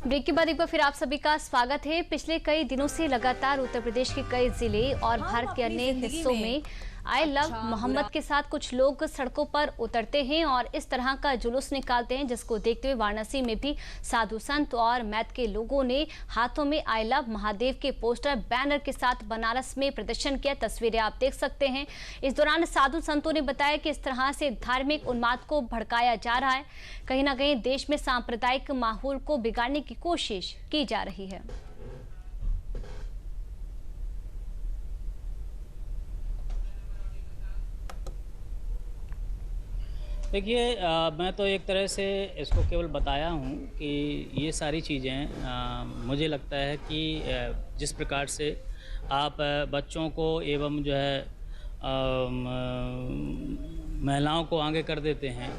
Break के बाद एक बार फिर आप सभी का स्वागत है। पिछले कई दिनों से लगातार उत्तर प्रदेश के कई जिले और भारत के अन्य हिस्सों में आई लव मोहम्मद के साथ कुछ लोग सड़कों पर उतरते हैं और इस तरह का जुलूस निकालते हैं, जिसको देखते हुए वाराणसी में भी साधु संत और मैथ के लोगों ने हाथों में आई लव महादेव के पोस्टर बैनर के साथ बनारस में प्रदर्शन किया। तस्वीरें आप देख सकते हैं। इस दौरान साधु संतों ने बताया कि इस तरह से धार्मिक उन्माद को भड़काया जा रहा है। कहीं ना कहीं देश में सांप्रदायिक माहौल को बिगाड़ने की कोशिश की जा रही है। देखिए, मैं तो एक तरह से इसको केवल बताया हूँ कि ये सारी चीज़ें मुझे लगता है कि जिस प्रकार से आप बच्चों को एवं जो है महिलाओं को आगे कर देते हैं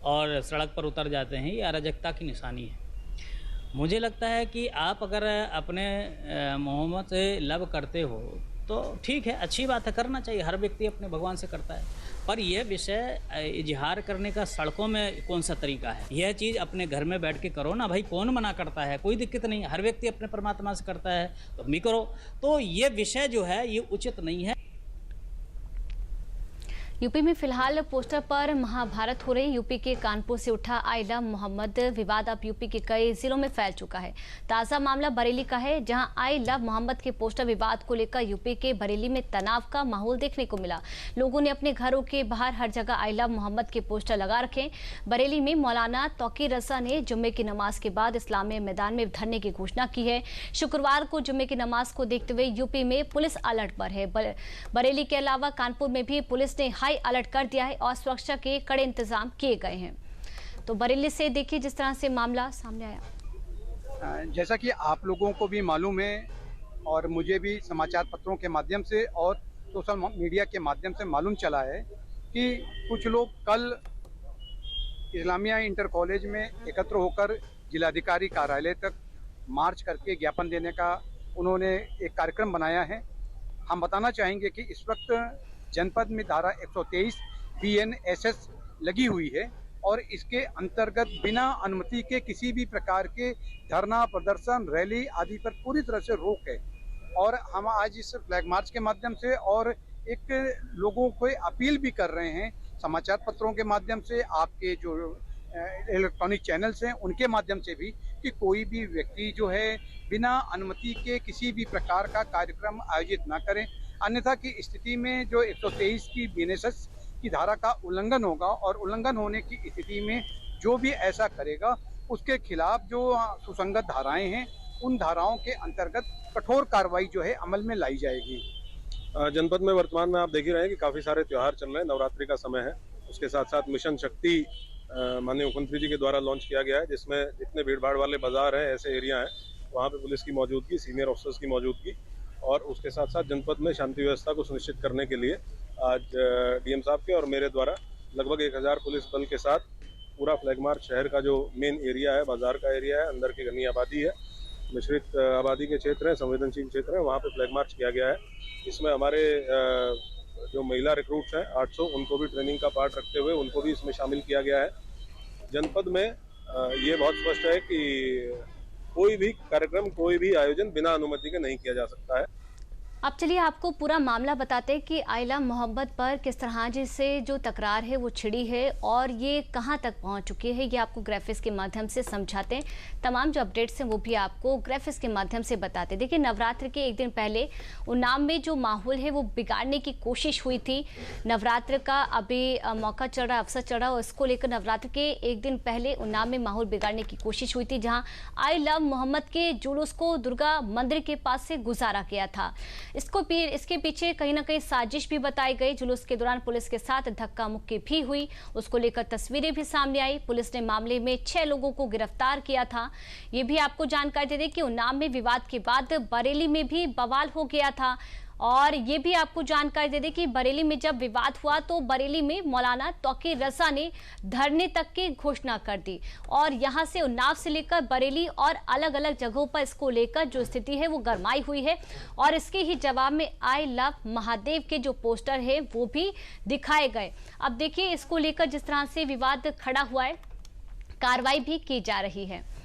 और सड़क पर उतर जाते हैं, ये अराजकता की निशानी है। मुझे लगता है कि आप अगर अपने मोहम्मद से लव करते हो तो ठीक है, अच्छी बात है, करना चाहिए। हर व्यक्ति अपने भगवान से करता है, पर यह विषय इजहार करने का सड़कों में कौन सा तरीका है? यह चीज़ अपने घर में बैठ के करो ना भाई, कौन मना करता है? कोई दिक्कत नहीं, हर व्यक्ति अपने परमात्मा से करता है तो भी करो। तो ये विषय जो है ये उचित नहीं है। यूपी में फिलहाल पोस्टर पर महाभारत हो रही। यूपी के कानपुर से उठा आई लव मोहम्मद विवाद अब यूपी के कई जिलों में फैल चुका है। ताज़ा मामला बरेली का है, जहां आई लव मोहम्मद के पोस्टर विवाद को लेकर यूपी के बरेली में तनाव का माहौल देखने को मिला। लोगों ने अपने घरों के बाहर हर जगह आई लव मोहम्मद के पोस्टर लगा रखे। बरेली में मौलाना तौकीर रजा ने जुम्मे की नमाज के बाद इस्लामी मैदान में धरने की घोषणा की है। शुक्रवार को जुम्मे की नमाज को देखते हुए यूपी में पुलिस अलर्ट पर है। बरेली के अलावा कानपुर में भी पुलिस ने हाई अलर्ट कर दिया है और सुरक्षा के कड़े इंतजाम किए गए हैं। तो बरेली से देखिए जिस तरह से मामला सामने आया। जैसा कि आप लोगों को भी मालूम है और मुझे भी समाचार पत्रों के माध्यम से और सोशल मीडिया के माध्यम से मालूम चला है कि कुछ लोग कल इस्लामिया इंटर कॉलेज में एकत्र होकर जिलाधिकारी कार्यालय तक मार्च करके ज्ञापन देने का उन्होंने एक कार्यक्रम बनाया है। हम बताना चाहेंगे कि इस वक्त जनपद में धारा 123 BNSS लगी हुई है और इसके अंतर्गत बिना अनुमति के किसी भी प्रकार के धरना, प्रदर्शन, रैली आदि पर पूरी तरह से रोक है। और हम आज इस फ्लैग मार्च के माध्यम से और एक लोगों को अपील भी कर रहे हैं समाचार पत्रों के माध्यम से, आपके जो इलेक्ट्रॉनिक चैनल्स हैं उनके माध्यम से भी, कि कोई भी व्यक्ति जो है बिना अनुमति के किसी भी प्रकार का कार्यक्रम आयोजित ना करें। अन्यथा की स्थिति में जो 123 की BNSS की धारा का उल्लंघन होगा और उल्लंघन होने की स्थिति में जो भी ऐसा करेगा उसके खिलाफ जो सुसंगत धाराएं हैं उन धाराओं के अंतर्गत कठोर कार्रवाई जो है अमल में लाई जाएगी। जनपद में वर्तमान में आप देख ही रहे हैं कि काफ़ी सारे त्यौहार चल रहे हैं। नवरात्रि का समय है, उसके साथ साथ मिशन शक्ति माननीय मुख्यमंत्री जी के द्वारा लॉन्च किया गया है, जिसमें जितने भीड़ भाड़ वाले बाजार हैं, ऐसे एरिया हैं, वहाँ पे पुलिस की मौजूदगी, सीनियर ऑफिसर्स की मौजूदगी और उसके साथ साथ जनपद में शांति व्यवस्था को सुनिश्चित करने के लिए आज DM साहब के और मेरे द्वारा लगभग 1000 पुलिस बल के साथ पूरा फ्लैग मार्च शहर का जो मेन एरिया है, बाजार का एरिया है, अंदर की घनी आबादी है, मिश्रित आबादी के क्षेत्र हैं, संवेदनशील क्षेत्र हैं, वहाँ पे फ्लैग मार्च किया गया है। इसमें हमारे जो महिला रिक्रूट्स हैं 800, उनको भी ट्रेनिंग का पार्ट रखते हुए उनको भी इसमें शामिल किया गया है। जनपद में ये बहुत स्पष्ट है कि कोई भी कार्यक्रम, कोई भी आयोजन बिना अनुमति के नहीं किया जा सकता है। अब चलिए आपको पूरा मामला बताते हैं कि आई लव मोहम्मद पर किस तरह से जो तकरार है वो छिड़ी है और ये कहां तक पहुंच चुकी है, ये आपको ग्राफिक्स के माध्यम से समझाते हैं। तमाम जो अपडेट्स हैं वो भी आपको ग्राफिक्स के माध्यम से बताते हैं। देखिए, नवरात्र के एक दिन पहले उन्नाव में जो माहौल है वो बिगाड़ने की कोशिश हुई थी। नवरात्र का अभी मौका चल रहा, अवसर चल रहा और इसको लेकर नवरात्र के एक दिन पहले उन्नाव में माहौल बिगाड़ने की कोशिश हुई थी, जहाँ आई लव मोहम्मद के जुलूस को दुर्गा मंदिर के पास से गुजारा गया था। इसके पीछे कहीं ना कहीं साजिश भी बताई गई। जुलूस के दौरान पुलिस के साथ धक्का मुक्की भी हुई, उसको लेकर तस्वीरें भी सामने आई। पुलिस ने मामले में 6 लोगों को गिरफ्तार किया था। ये भी आपको जानकारी दे दें कि उन्नाव में विवाद के बाद बरेली में भी बवाल हो गया था। और ये भी आपको जानकारी दे दें कि बरेली में जब विवाद हुआ तो बरेली में मौलाना तौकीर रजा ने धरने तक की घोषणा कर दी और यहां से उन्नाव से लेकर बरेली और अलग अलग जगहों पर इसको लेकर जो स्थिति है वो गरमाई हुई है। और इसके ही जवाब में आई लव महादेव के जो पोस्टर है वो भी दिखाए गए। अब देखिए, इसको लेकर जिस तरह से विवाद खड़ा हुआ है, कार्रवाई भी की जा रही है।